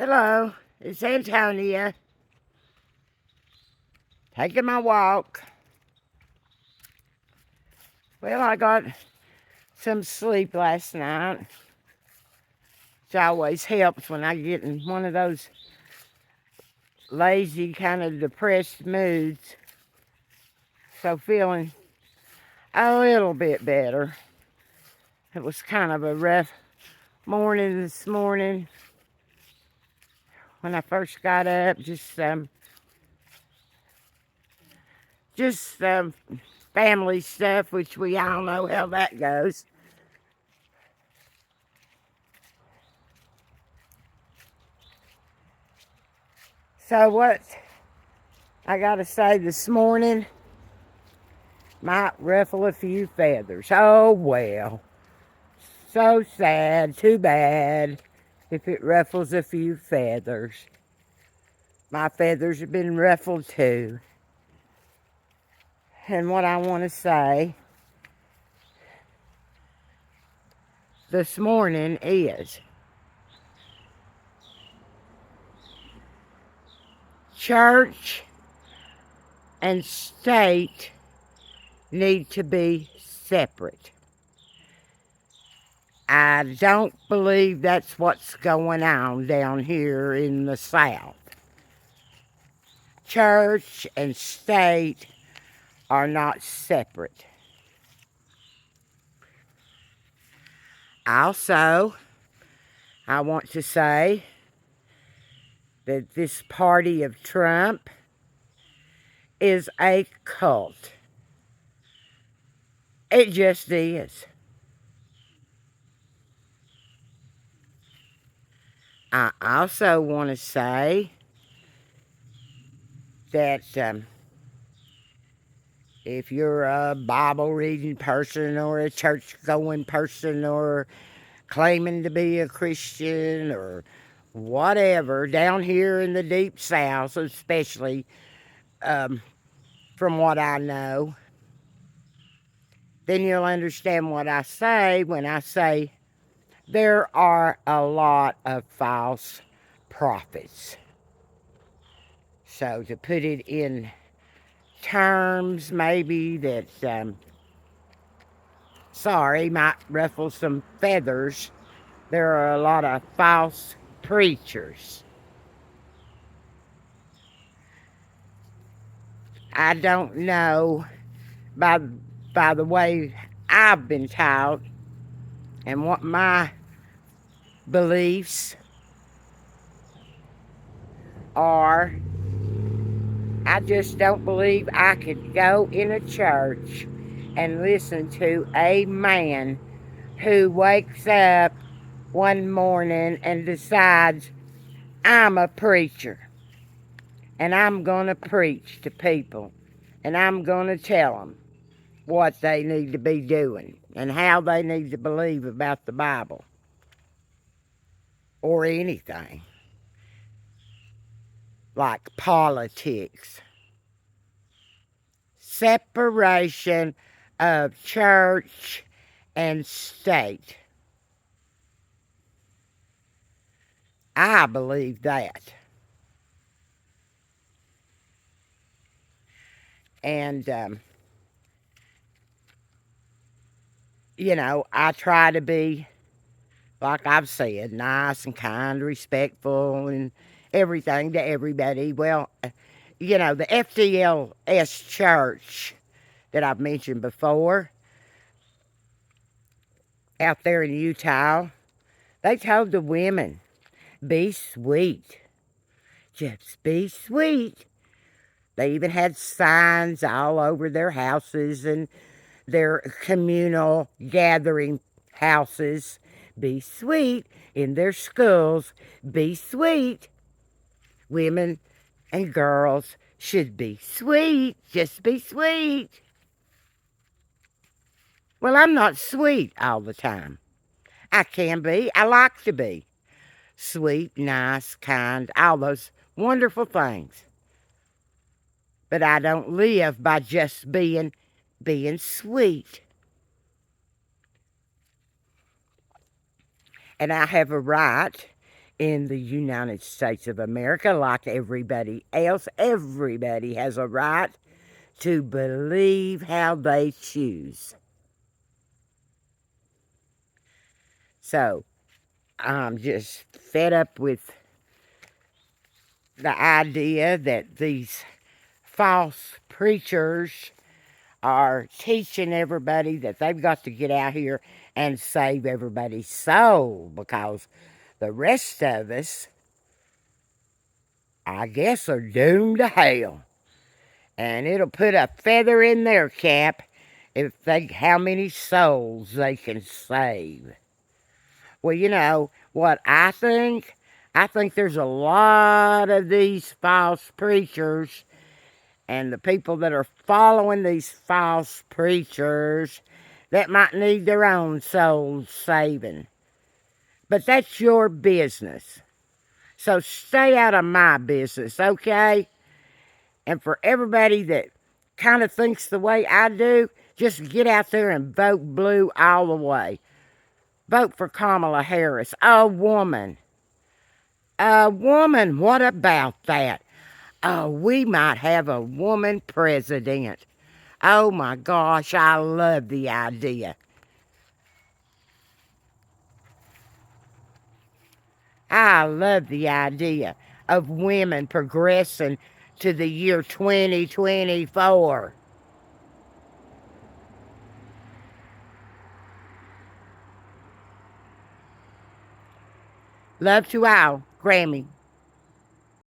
Hello, it's Antonia. Taking my walk. Well, I got some sleep last night, which always helps when I get in one of those lazy, kind of depressed moods. So feeling a little bit better. It was kind of a rough morning this morning when I first got up. Just family stuff, which we all know how that goes. So what I gotta say this morning might ruffle a few feathers. Oh well. So sad, too bad if it ruffles a few feathers. My feathers have been ruffled too. And what I want to say this morning is church and state need to be separate. I don't believe that's what's going on down here in the South. Church and state are not separate. Also, I want to say that this party of Trump is a cult. It just is. I also want to say that if you're a Bible reading person or a church going person or claiming to be a Christian or whatever, down here in the deep South, especially from what I know, then you'll understand what I say when I say there are a lot of false prophets. So to put it in terms maybe that, might ruffle some feathers, there are a lot of false preachers. I don't know, by the way I've been taught and what my beliefs are, I just don't believe I could go in a church and listen to a man who wakes up one morning and decides, I'm a preacher and I'm going to preach to people and I'm going to tell them what they need to be doing and how they need to believe about the Bible or anything like politics. Separation of church and state. I believe that. And, I try to be, like I've said, nice and kind, respectful, and everything to everybody. Well, the FDLS church that I've mentioned before, out there in Utah, they told the women, be sweet. Just be sweet. They even had signs all over their houses and their communal gathering houses. Be sweet. In their schools, be sweet. Women and girls should be sweet. Just be sweet. Well, I'm not sweet all the time. I can be. I like to be. Sweet, nice, kind, all those wonderful things. But I don't live by just being sweet. And I have a right in the United States of America, like everybody else. Everybody has a right to believe how they choose. So, I'm just fed up with the idea that these false preachers are teaching everybody that they've got to get out here and save everybody's soul, because the rest of us, I guess, are doomed to hell. And it'll put a feather in their cap if they how many souls they can save. Well, you know what I think? I think there's a lot of these false preachers, and the people that are following these false preachers that might need their own souls saving. But that's your business. So stay out of my business, okay? And for everybody that kind of thinks the way I do, just get out there and vote blue all the way. Vote for Kamala Harris, a woman. A woman, what about that? Oh, we might have a woman president. Oh my gosh, I love the idea. I love the idea of women progressing to the year 2024. Love to all, Grammy.